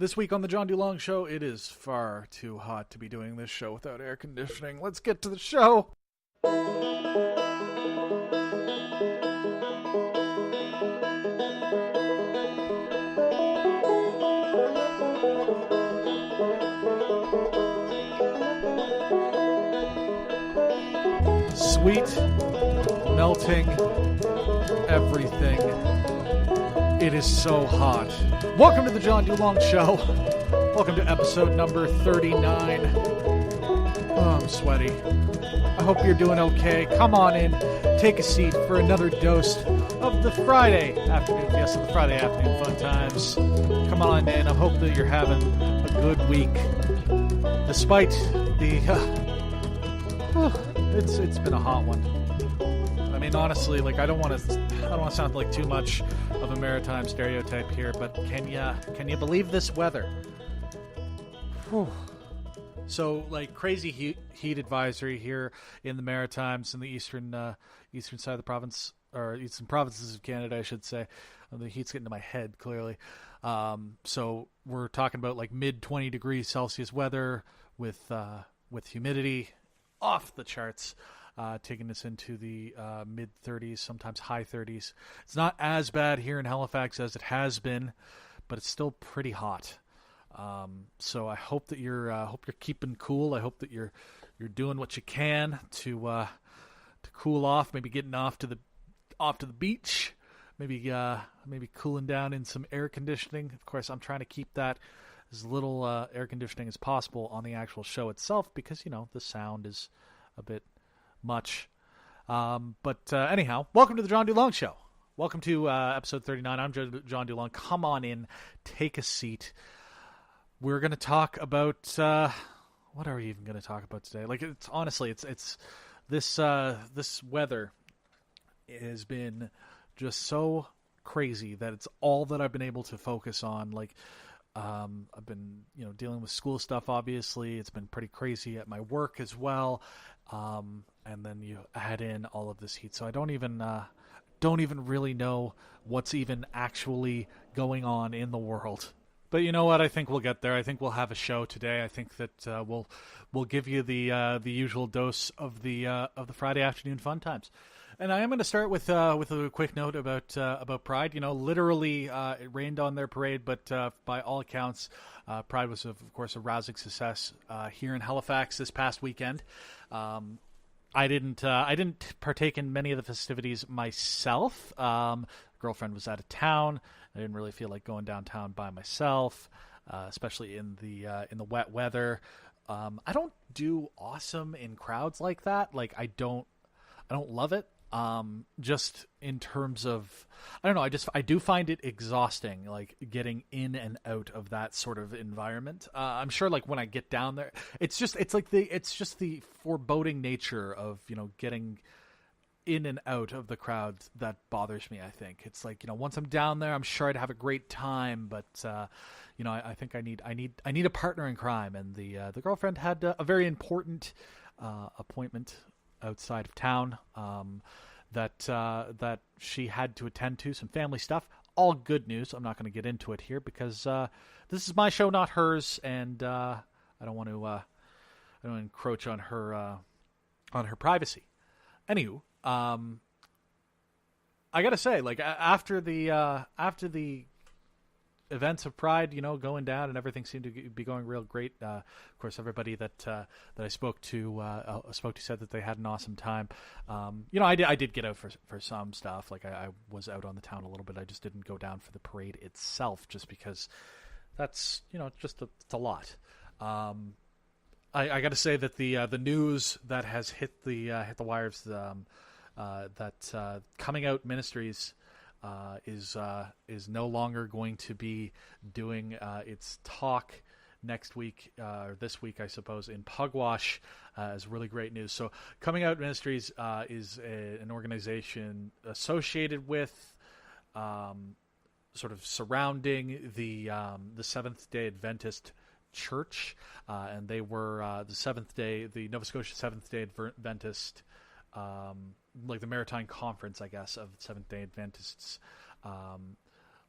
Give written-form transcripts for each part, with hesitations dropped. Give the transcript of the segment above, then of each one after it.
This week on the John Dulong Show, it is far too hot to be doing this show without air conditioning. Let's get to the show. Sweet, melting, everything. It is so hot. Welcome to the John Dulong Show. Welcome to episode number 39. Oh, I'm sweaty. I hope you're doing okay. Come on in. Take a seat for another dose of the Friday afternoon. Yes, of the Friday afternoon fun times. Come on in. I hope that you're having a good week. Despite the... It's been a hot one. I mean, honestly, like I don't want to sound like too much of a maritime stereotype here, but can you believe this weather? Whew. So, like crazy heat advisory here in the Maritimes in the eastern side of the province, or eastern provinces of Canada, I should say. The heat's getting to my head clearly. So we're talking about like mid 20 degrees Celsius weather with humidity off the charts, taking us into the mid 30s, sometimes high 30s. It's not as bad here in Halifax as it has been, but it's still pretty hot. So I hope that you're keeping cool. I hope that you're doing what you can to cool off. Maybe getting off to the beach. Maybe cooling down in some air conditioning. Of course, I'm trying to keep that as little air conditioning as possible on the actual show itself because, the sound is a bit much. But anyhow, welcome to the John Dulong Show. Welcome to episode 39. I'm John Dulong. Come on in. Take a seat. We're going to talk about... what are we even going to talk about today? Like, it's honestly, it's this weather has been just so crazy that it's all that I've been able to focus on. Like, I've been, dealing with school stuff, obviously. It's been pretty crazy at my work as well. And then you add in all of this heat. So I don't even really know what's even actually going on in the world. But you know what? I think we'll get there. I think we'll have a show today. I think that we'll give you the usual dose of the Friday afternoon fun times. And I am going to start with a quick note about Pride. Literally it rained on their parade, but by all accounts, Pride was of course a rousing success here in Halifax this past weekend. I didn't partake in many of the festivities myself. Girlfriend was out of town. I didn't really feel like going downtown by myself, especially in the wet weather. I don't do awesome in crowds like that. Like I don't love it. Just in terms of, I don't know, I do find it exhausting, like getting in and out of that sort of environment. I'm sure like when I get down there, it's just the foreboding nature of, getting in and out of the crowd that bothers me. I think it's like, once I'm down there, I'm sure I'd have a great time, but, I think I need a partner in crime. And the girlfriend had a very important, appointment outside of town, that she had to attend to, some family stuff. All good news. I'm not going to get into it here because this is my show, not hers, and I don't want to encroach on her privacy. Anywho, I gotta say, like after the events of Pride, going down and everything seemed to be going real great. Of course, everybody that I spoke to said that they had an awesome time. I did get out for some stuff. Like I was out on the town a little bit. I just didn't go down for the parade itself, just because that's it's a lot. I got to say that the news that has hit the wires, that Coming Out Ministries is no longer going to be doing its talk next week, or this week, I suppose, in Pugwash, is really great news. So Coming Out Ministries is an organization associated with, sort of surrounding the Seventh-day Adventist Church, and they were the Nova Scotia Seventh-day Adventist, like the Maritime Conference, I guess, of Seventh-day Adventists,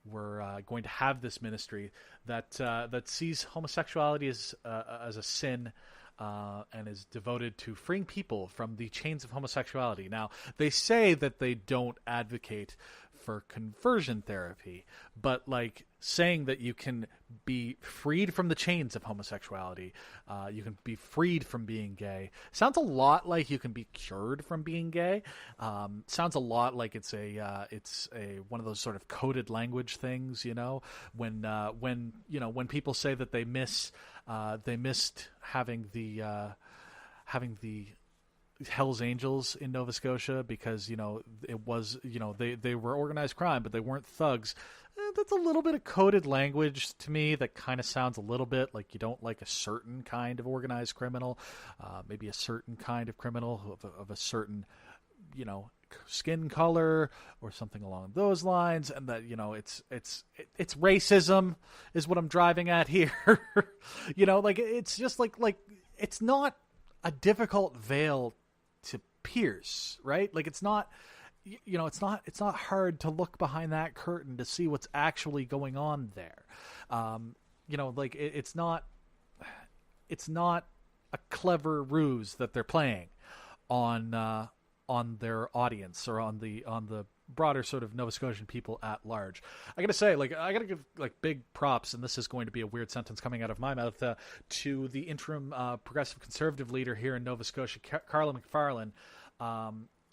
we're going to have this ministry that sees homosexuality as a sin. And is devoted to freeing people from the chains of homosexuality. Now, they say that they don't advocate for conversion therapy, but like saying that you can be freed from the chains of homosexuality, you can be freed from being gay, sounds a lot like you can be cured from being gay. Sounds a lot like it's a one of those sort of coded language things, when people say that they missed having the Hell's Angels in Nova Scotia because it was they were organized crime, but they weren't thugs. That's a little bit of coded language to me that kind of sounds a little bit like you don't like a certain kind of organized criminal, maybe a certain kind of criminal of a certain skin color or something along those lines, and that it's racism is what I'm driving at here. It's just like it's not a difficult veil to pierce, right? Like it's not hard to look behind that curtain to see what's actually going on there. It's not a clever ruse that they're playing on their audience or on the broader sort of Nova Scotian people at large. I gotta say, I gotta give big props, and this is going to be a weird sentence coming out of my mouth, to the interim progressive conservative leader here in Nova Scotia, Carla McFarlane.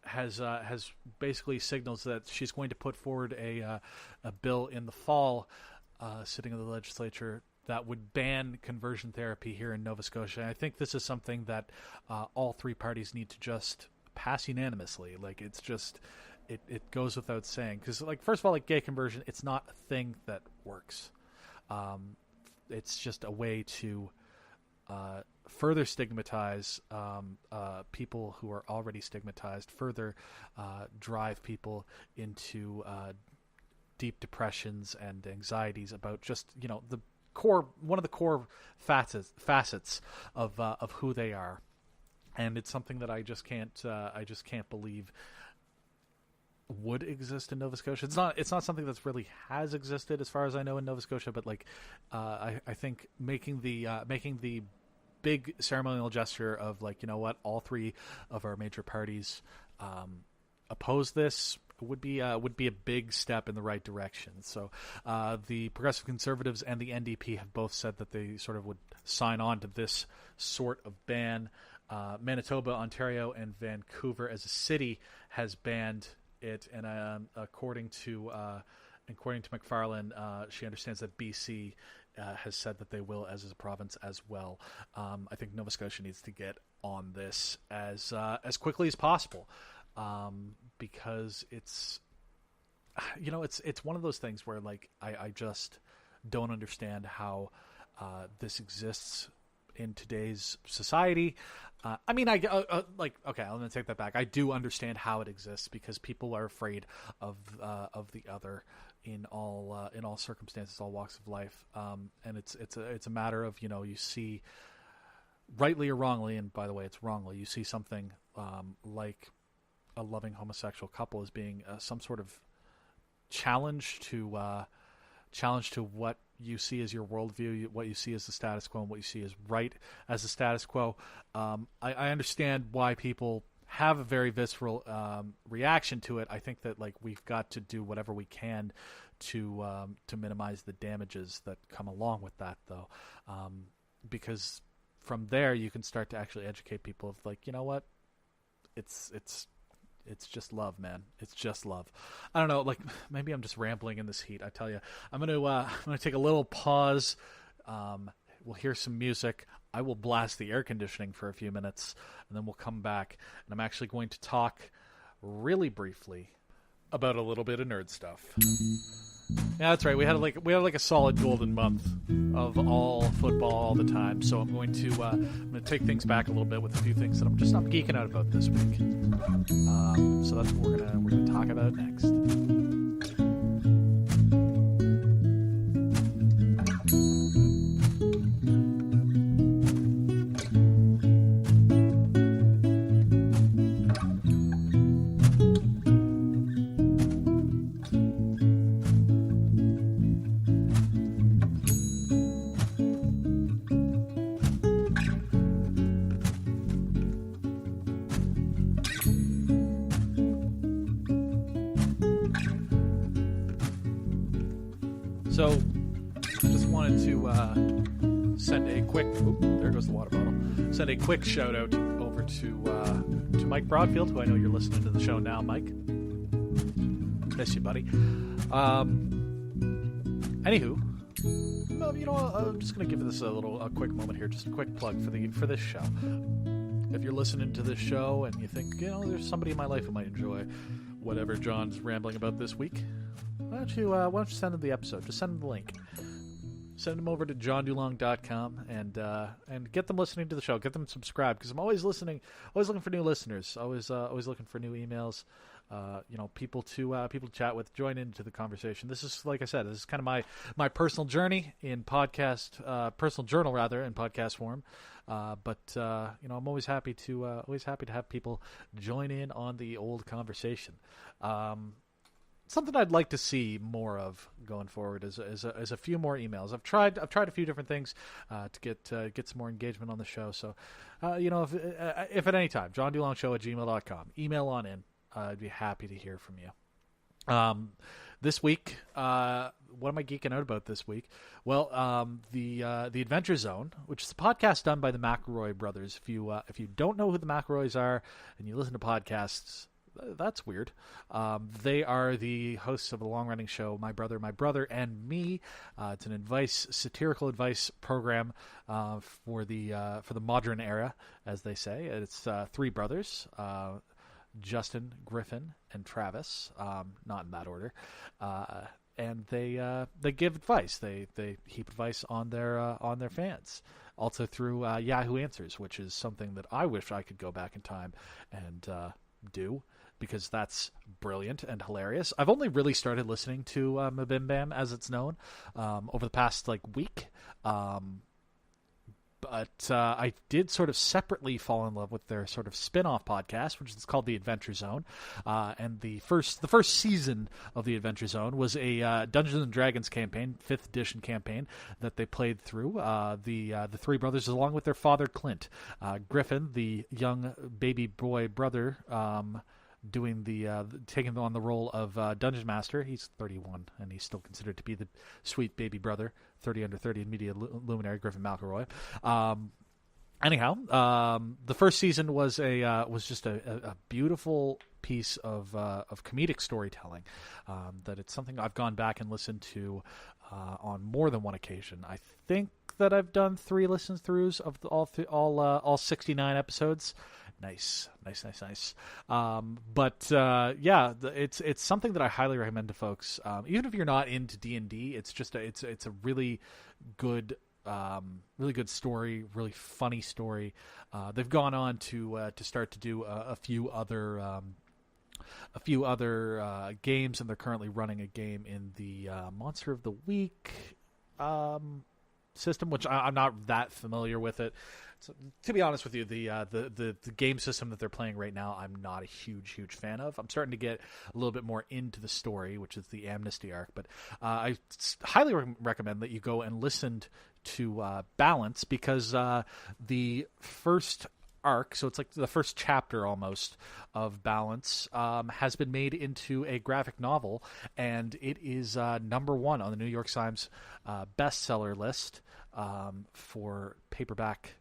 Has basically signals that she's going to put forward a bill in the fall, sitting in the legislature, that would ban conversion therapy here in Nova Scotia. And I think this is something that all three parties need to just pass unanimously. It goes without saying, because first of all, gay conversion, it's not a thing that works. It's just a way to further stigmatize people who are already stigmatized, further drive people into deep depressions and anxieties about just one of the core facets of who they are. And it's something that I just can't believe would exist in Nova Scotia. It's not something that's really has existed as far as I know in Nova Scotia, but I think making the big ceremonial gesture of all three of our major parties oppose this would be a big step in the right direction. So the Progressive Conservatives and the NDP have both said that they sort of would sign on to this sort of ban. Manitoba, Ontario, and Vancouver as a city has banned it, and according to McFarlane, she understands that BC has said that they will as a province as well. I think Nova Scotia needs to get on this as quickly as possible, because it's one of those things where I just don't understand how this exists in today's society. I'm going to take that back. I do understand how it exists because people are afraid of the other in all circumstances, all walks of life. And it's a matter of, you see, rightly or wrongly, and by the way, it's wrongly, you see something like a loving homosexual couple as being some sort of challenge to what you see as your worldview, what you see as the status quo, and what you see as right as the status quo. I understand why people have a very visceral reaction to it. I think that we've got to do whatever we can to minimize the damages that come along with that, though, because from there you can start to actually educate people of what, it's just love, man. It's just love. I don't know. Maybe I'm just rambling in this heat. I tell you, I'm gonna take a little pause. We'll hear some music. I will blast the air conditioning for a few minutes, and then we'll come back. And I'm actually going to talk really briefly about a little bit of nerd stuff. Yeah, that's right. We had a solid golden month of all football all the time. So I'm going to take things back a little bit with a few things that I'm geeking out about this week. So that's what we're gonna talk about next. wanted to send a quick. There goes the water bottle. Send a quick shout out over to Mike Broadfield, who I know you're listening to the show now, Mike. Miss you, buddy. Anywho, I'm just gonna give this a quick moment here, just a quick plug for this show. If you're listening to this show and you think, there's somebody in my life who might enjoy whatever John's rambling about this week, why don't you send them the episode? Just send them the link. Send them over to johndulong.com and get them listening to the show. Get them subscribed, because I'm always looking for new listeners. Always looking for new emails. People to chat with, join into the conversation. This is, like I said, this is kind of my personal journey in podcast, personal journal rather, in podcast form. But I'm always happy to have people join in on the old conversation. Something I'd like to see more of going forward is a few more emails. I've tried a few different things to get some more engagement on the show. So, if at any time, johndulong@gmail.com, email on in. I'd be happy to hear from you. This week, what am I geeking out about this week? Well, the Adventure Zone, which is a podcast done by the McElroy brothers. If you don't know who the McElroys are and you listen to podcasts, that's weird. They are the hosts of a long-running show, My Brother and Me. It's an satirical advice program for the modern era, as they say. It's three brothers. Justin, Griffin, and Travis, not in that order, and they give advice. They heap advice on their fans, also through Yahoo Answers, which is something that I wish I could go back in time and do, because that's brilliant and hilarious. I've only really started listening to Mabim Bam, as it's known, over the past week. But I did sort of separately fall in love with their sort of spin-off podcast, which is called The Adventure Zone. And the first season of The Adventure Zone was a Dungeons & Dragons campaign, 5th edition campaign, that they played through. The three brothers, along with their father, Clint. Griffin, the young baby boy brother, taking on the role of Dungeon Master. He's 31, and he's still considered to be the sweet baby brother, 30 under 30 in media luminary, Griffin McElroy. The first season was just a beautiful piece of comedic storytelling. That it's something I've gone back and listened to on more than one occasion. I think that I've done 3 listen-throughs of all 69 episodes. Nice. It's something that I highly recommend to folks. Even if you're not into D&D, it's just it's a really good story, really funny story. They've gone on to start to do a few other games, and they're currently running a game in the Monster of the Week system, which I'm not that familiar with it. So, to be honest with you, the game system that they're playing right now, I'm not a huge fan of. I'm starting to get a little bit more into the story, which is the Amnesty arc. But I highly recommend that you go and listen to Balance, because the first arc, so it's like the first chapter almost of Balance, has been made into a graphic novel, and it is number 1 on the New York Times bestseller list for paperback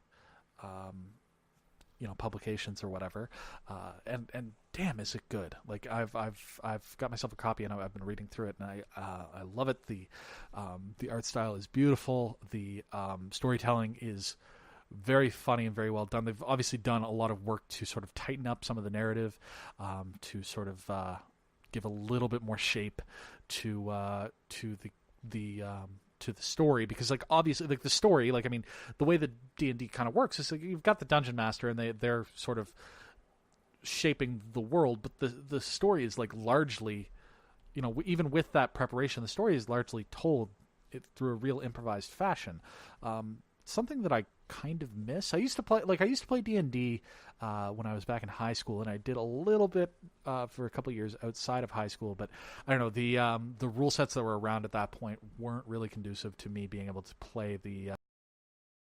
publications or whatever, and damn, is it good. I've got myself a copy, and I've been reading through it, and I love it. The art style is beautiful. The storytelling is very funny and very well done. They've obviously done a lot of work to sort of tighten up some of the narrative, to sort of give a little bit more shape to the story, because obviously the story, the way that D&D kind of works is you've got the Dungeon Master, and they're sort of shaping the world, but the story is largely, even with that preparation, the story is largely told through a real improvised fashion. Something that I kind of miss. I used to play D&D when I was back in high school, and I did a little bit for a couple of years outside of high school, but I don't know, the rule sets that were around at that point weren't really conducive to me being able to play the